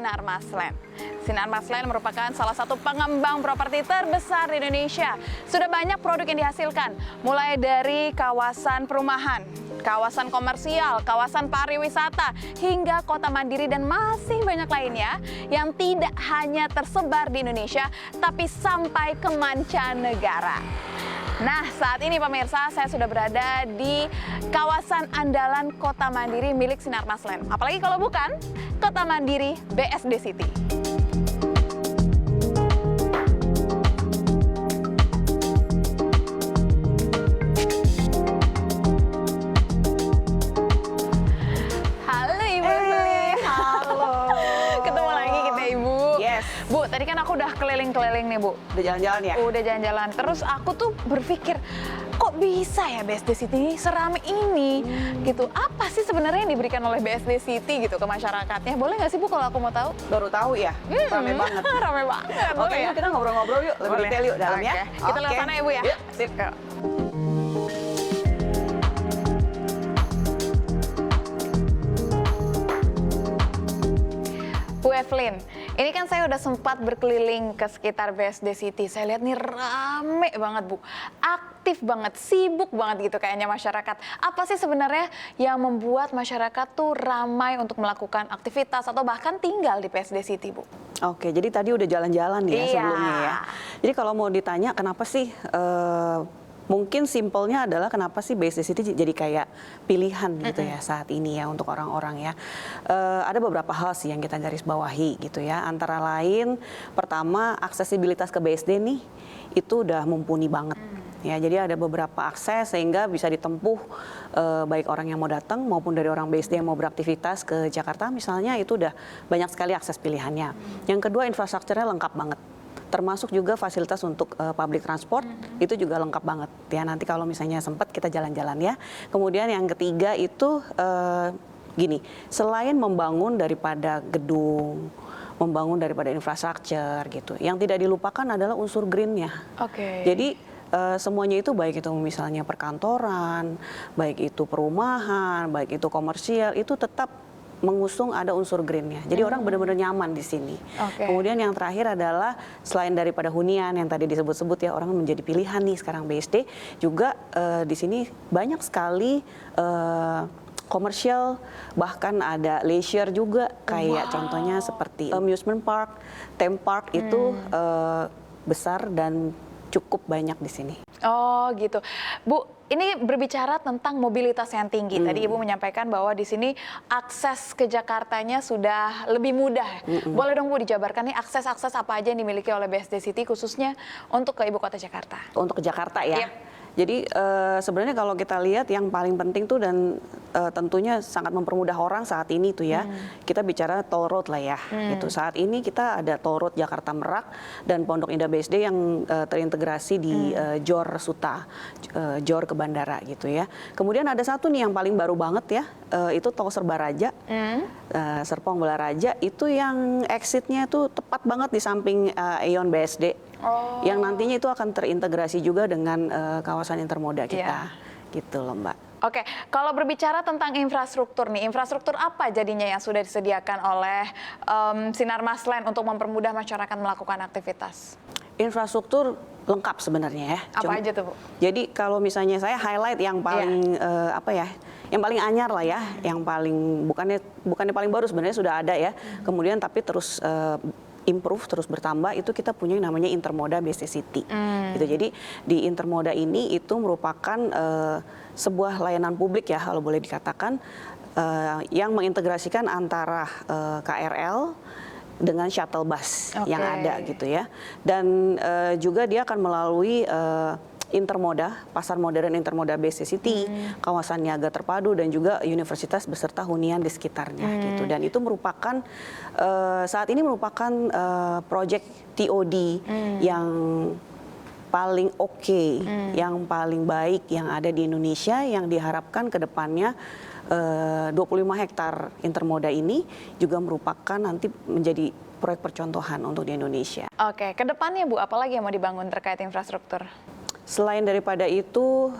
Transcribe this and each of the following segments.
Sinarmas Land. Sinarmas Land merupakan salah satu pengembang properti terbesar di Indonesia. Sudah banyak produk yang dihasilkan, mulai dari kawasan perumahan, kawasan komersial, kawasan pariwisata, hingga kota mandiri dan masih banyak lainnya yang tidak hanya tersebar di Indonesia, tapi sampai ke mancanegara. Nah, saat ini pemirsa, saya sudah berada di kawasan andalan Kota Mandiri milik Sinarmas Land. Apalagi kalau bukan Kota Mandiri BSD City. Halo Ibu Evelyn. Halo. Ketemu lagi kita Ibu. Yes. Bu, tadi kan aku udah keliling-keliling nih Bu. Udah jalan-jalan ya? Udah jalan-jalan. Terus aku tuh berpikir, kok bisa ya BSD City ini serame ini gitu. Apa sih sebenarnya yang diberikan oleh BSD City gitu ke masyarakatnya? Boleh nggak sih Bu kalau aku mau tahu? Baru tahu ya? Rame banget. Rame banget. Oke, ya? yuk kita ngobrol-ngobrol yuk. Lebih Boleh. detail yuk dalam ya. Oke. Kita lewat sana ya Bu ya? Yuk, sip. Yuk. Bu Evelyn, ini kan saya udah sempat berkeliling ke sekitar BSD City. Saya lihat nih rame banget Bu, aktif banget, sibuk banget gitu kayaknya masyarakat. Apa sih sebenarnya yang membuat masyarakat tuh ramai untuk melakukan aktivitas atau bahkan tinggal di BSD City Bu? Oke, jadi tadi udah jalan-jalan ya Iya. sebelumnya ya. Jadi kalau mau ditanya kenapa sih mungkin simpelnya adalah kenapa sih BSD City jadi kayak pilihan gitu ya saat ini ya untuk orang-orang ya. Ada beberapa hal sih yang kita garis bawahi gitu ya. Antara lain pertama aksesibilitas ke BSD nih itu udah mumpuni banget. Ya, jadi ada beberapa akses sehingga bisa ditempuh baik orang yang mau datang maupun dari orang BSD yang mau beraktivitas ke Jakarta misalnya itu udah banyak sekali akses pilihannya. Yang kedua infrastrukturnya lengkap banget. Termasuk juga fasilitas untuk public transport itu juga lengkap banget ya. Nanti kalau misalnya sempat kita jalan-jalan ya. Kemudian yang ketiga itu gini, selain membangun daripada gedung, membangun daripada infrastruktur gitu, yang tidak dilupakan adalah unsur greennya. Oke. Jadi semuanya itu baik itu misalnya perkantoran, baik itu perumahan, baik itu komersial itu tetap mengusung ada unsur greennya. Jadi orang benar-benar nyaman di sini. Oke. Kemudian yang terakhir adalah selain daripada hunian yang tadi disebut-sebut ya orang menjadi pilihan nih sekarang BSD juga di sini banyak sekali komersial bahkan ada leisure juga kayak contohnya seperti amusement park, theme park itu besar dan cukup banyak di sini. Oh gitu, Bu. Ini berbicara tentang mobilitas yang tinggi. Tadi Ibu menyampaikan bahwa di sini akses ke Jakartanya sudah lebih mudah. Boleh dong Bu dijabarkan nih akses-akses apa aja yang dimiliki oleh BSD City khususnya untuk ke Ibu Kota Jakarta? Untuk ke Jakarta ya. Yep. Jadi sebenarnya kalau kita lihat yang paling penting tuh dan tentunya sangat mempermudah orang saat ini tuh ya, kita bicara toll road lah ya. Gitu. Saat ini kita ada toll road Jakarta Merak dan Pondok Indah BSD yang terintegrasi di JOR Suta, JOR ke bandara gitu ya. Kemudian ada satu nih yang paling baru banget ya, itu tol Serbaraja, Serpong Balaraja itu yang exitnya tuh tepat banget di samping Aeon BSD. Yang nantinya itu akan terintegrasi juga dengan kawasan intermoda kita, gitu loh Mbak. Oke, kalau berbicara tentang infrastruktur nih, infrastruktur apa jadinya yang sudah disediakan oleh Sinarmas Land untuk mempermudah masyarakat melakukan aktivitas? Infrastruktur lengkap sebenarnya ya. Apa aja tuh Bu? Jadi kalau misalnya saya highlight yang paling apa ya, yang paling anyar lah ya, yang paling bukannya paling baru sebenarnya sudah ada ya. Kemudian tapi terus improve terus bertambah itu kita punya yang namanya Intermoda BSD City. Gitu. Jadi di Intermoda ini itu merupakan sebuah layanan publik ya kalau boleh dikatakan yang mengintegrasikan antara KRL dengan shuttle bus yang ada gitu ya. Dan juga dia akan melalui Intermoda, Pasar Modern Intermoda BSD City, kawasan niaga terpadu dan juga universitas beserta hunian di sekitarnya gitu. Dan itu merupakan saat ini merupakan proyek TOD yang paling yang paling baik yang ada di Indonesia yang diharapkan ke depannya 25 hektar Intermoda ini juga merupakan nanti menjadi proyek percontohan untuk di Indonesia. Oke, ke depannya Bu, apalagi yang mau dibangun terkait infrastruktur? Selain daripada itu,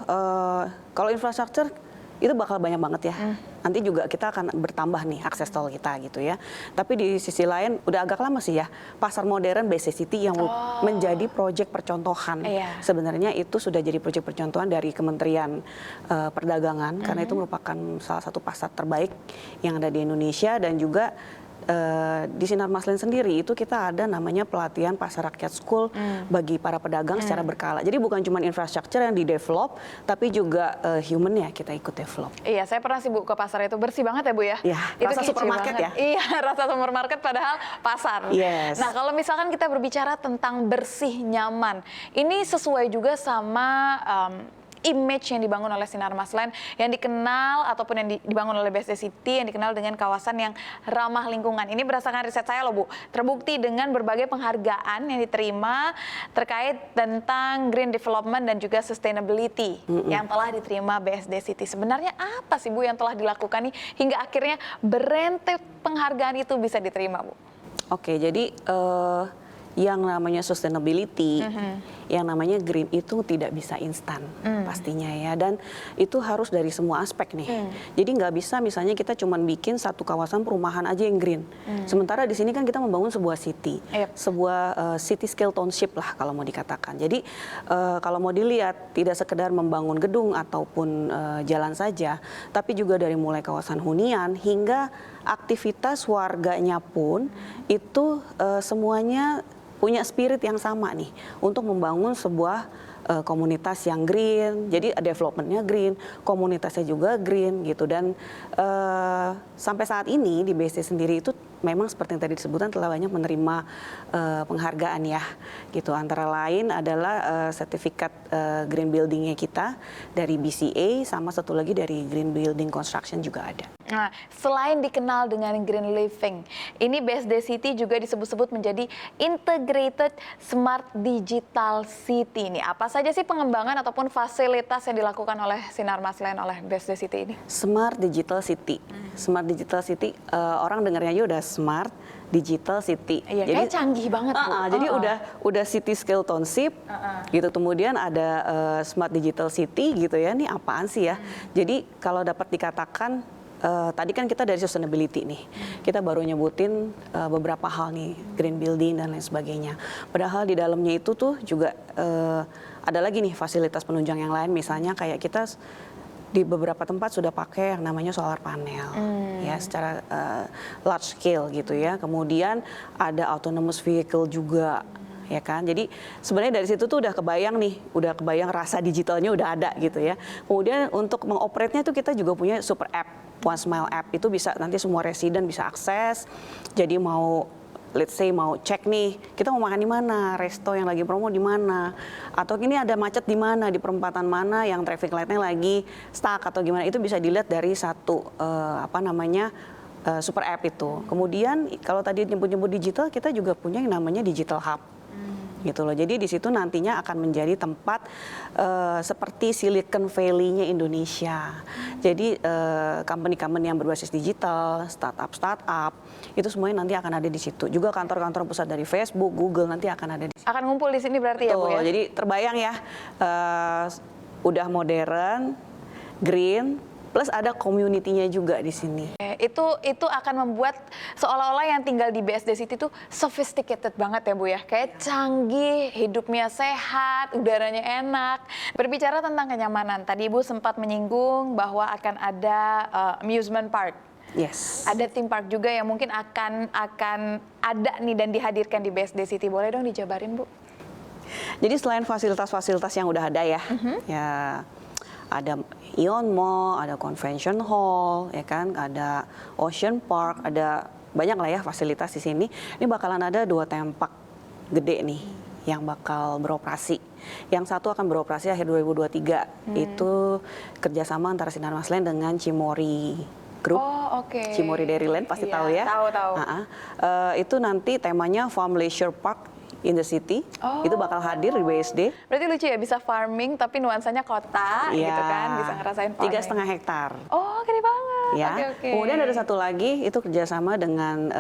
kalau infrastruktur itu bakal banyak banget ya. nanti juga kita akan bertambah nih akses tol kita gitu ya. Tapi di sisi lain udah agak lama sih ya, pasar modern BSD City yang menjadi proyek percontohan. Sebenarnya itu sudah jadi proyek percontohan dari Kementerian Perdagangan karena itu merupakan salah satu pasar terbaik yang ada di Indonesia. Dan juga di Sinar Maslen sendiri itu kita ada namanya pelatihan pasar rakyat school bagi para pedagang secara berkala. Jadi bukan cuma infrastruktur yang di-develop, tapi juga human-nya kita ikut develop. Iya, saya pernah sih Bu ke pasar itu, bersih banget ya Bu ya? Iya, itu rasa supermarket banget. ya? Iya, rasa supermarket padahal pasar. Yes. Nah, kalau misalkan kita berbicara tentang bersih, nyaman, ini sesuai juga sama image yang dibangun oleh Sinar Maslen, yang dikenal ataupun yang dibangun oleh BSD City, yang dikenal dengan kawasan yang ramah lingkungan. Ini berdasarkan riset saya loh Bu, terbukti dengan berbagai penghargaan yang diterima terkait tentang green development dan juga sustainability yang telah diterima BSD City. Sebenarnya apa sih Bu yang telah dilakukan nih hingga akhirnya berentet penghargaan itu bisa diterima Bu? Oke, jadi yang namanya sustainability, yang namanya green itu tidak bisa instan pastinya ya, dan itu harus dari semua aspek nih. Jadi nggak bisa misalnya kita cuma bikin satu kawasan perumahan aja yang green. Sementara di sini kan kita membangun sebuah city, sebuah city scale township lah kalau mau dikatakan. Jadi kalau mau dilihat tidak sekedar membangun gedung ataupun jalan saja, tapi juga dari mulai kawasan hunian hingga aktivitas warganya pun itu semuanya punya spirit yang sama nih untuk membangun sebuah komunitas yang green. Jadi developmentnya green, komunitasnya juga green gitu. Dan sampai saat ini di BSD sendiri itu memang seperti yang tadi disebutkan telah banyak menerima penghargaan ya gitu. Antara lain adalah sertifikat green buildingnya kita dari BCA, sama satu lagi dari Green Building Construction juga ada. Nah, selain dikenal dengan green living, ini BSD City juga disebut-sebut menjadi integrated smart digital city. Ini apa saja sih pengembangan ataupun fasilitas yang dilakukan oleh Sinar Maslen oleh BSD City ini? Smart digital city. Smart digital city, orang dengarnya aja udah smart digital city. Iya, jadi kayak canggih banget Bu. Jadi udah city scale township gitu. Kemudian ada smart digital city gitu ya. Ini apaan sih ya? Jadi kalau dapat dikatakan tadi kan kita dari sustainability nih, kita baru nyebutin beberapa hal nih, green building dan lain sebagainya. Padahal di dalamnya itu tuh juga ada lagi nih fasilitas penunjang yang lain, misalnya kayak kita di beberapa tempat sudah pakai yang namanya solar panel, ya secara large scale gitu ya. Kemudian ada autonomous vehicle juga. Ya kan, jadi sebenarnya dari situ tuh udah kebayang rasa digitalnya udah ada gitu ya. Kemudian untuk mengoperasinya tuh kita juga punya super app, One Smile app, itu bisa nanti semua residen bisa akses. Jadi mau let's say mau cek nih, kita mau makan di mana, resto yang lagi promo di mana, atau ini ada macet di mana, di perempatan mana yang traffic light-nya lagi stuck atau gimana, itu bisa dilihat dari satu super app itu. Kemudian kalau tadi nyebut-nyebut digital, kita juga punya yang namanya digital hub. Gitu loh. Jadi di situ nantinya akan menjadi tempat seperti Silicon Valley-nya Indonesia. Jadi company-company yang berbasis digital, startup itu semuanya nanti akan ada di situ. Juga kantor-kantor pusat dari Facebook, Google nanti akan ada di situ. Akan ngumpul di sini berarti. Betul, ya Bu ya. Jadi terbayang ya, udah modern, green, plus ada community-nya juga di sini. Itu akan membuat seolah-olah yang tinggal di BSD City itu sophisticated banget ya Bu ya. Kayak canggih, hidupnya sehat, udaranya enak. Berbicara tentang kenyamanan, tadi Ibu sempat menyinggung bahwa akan ada amusement park. Yes. Ada theme park juga yang mungkin akan ada nih dan dihadirkan di BSD City. Boleh dong dijabarin Bu? Jadi selain fasilitas-fasilitas yang udah ada ya, ya ada Ion Mall, ada Convention Hall, ya kan, ada Ocean Park, ada banyak lah ya fasilitas di sini. Ini bakalan ada 2 tempat gede nih yang bakal beroperasi. Yang satu akan beroperasi akhir 2023. Itu kerjasama antara Sinar Maslen dengan Cimory Group. Cimory Dairyland pasti tahu ya. Tahu. Itu nanti temanya Farm Leisure Park in the City, itu bakal hadir di BSD. Berarti lucu ya, bisa farming tapi nuansanya kota gitu kan, bisa ngerasain farming. 3,5 hektar. Oh, gede banget. Ya. Oke. Kemudian ada satu lagi, itu kerjasama dengan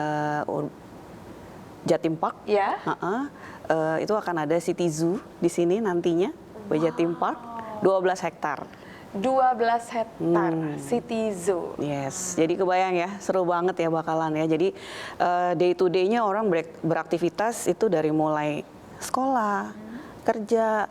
Jatim Park. Ya. Itu akan ada City Zoo di sini nantinya, Jatim Park, 12 hektar. 12 hektar City Zoo. Yes, jadi kebayang ya, seru banget ya bakalan ya. Jadi day to day-nya orang beraktivitas itu dari mulai sekolah, kerja,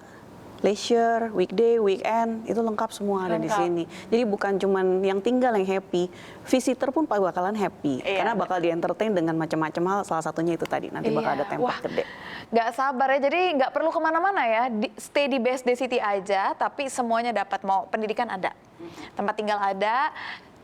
leisure, weekday, weekend, itu lengkap semua ada di Lengkap. sini. Jadi bukan cuman yang tinggal yang happy, visitor pun bakalan happy. Iya, Karena bakal di-entertain dengan macam-macam hal, salah satunya itu tadi, nanti bakal ada Iya. tempat Wah, gede. Nggak sabar ya, jadi nggak perlu kemana-mana ya, stay di BSD City aja, tapi semuanya dapat, mau pendidikan ada, tempat tinggal ada,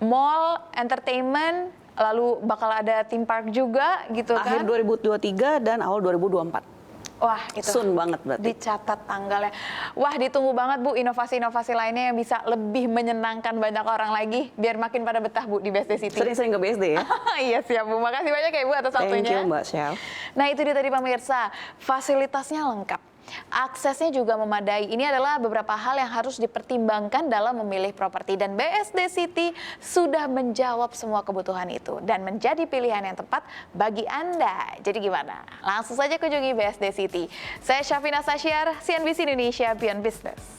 mall, entertainment, lalu bakal ada theme park juga gitu kan. Akhir 2023 dan awal 2024. Wah, itu Soon banget berarti. dicatat tanggalnya. Wah, ditunggu banget Bu inovasi-inovasi lainnya yang bisa lebih menyenangkan banyak orang lagi biar makin pada betah Bu di BSD City. Sering-sering ke BSD ya. Iya siap Bu, makasih banyak ya Bu atas Thank waktunya. you Mbak Syel. Nah itu dia tadi pemirsa, fasilitasnya lengkap. Aksesnya juga memadai. Ini adalah beberapa hal yang harus dipertimbangkan dalam memilih properti. Dan BSD City sudah menjawab semua kebutuhan itu. Dan menjadi pilihan yang tepat bagi Anda. Jadi gimana? Langsung saja kunjungi BSD City. Saya Syafina Sasyar, CNBC Indonesia Beyond Business.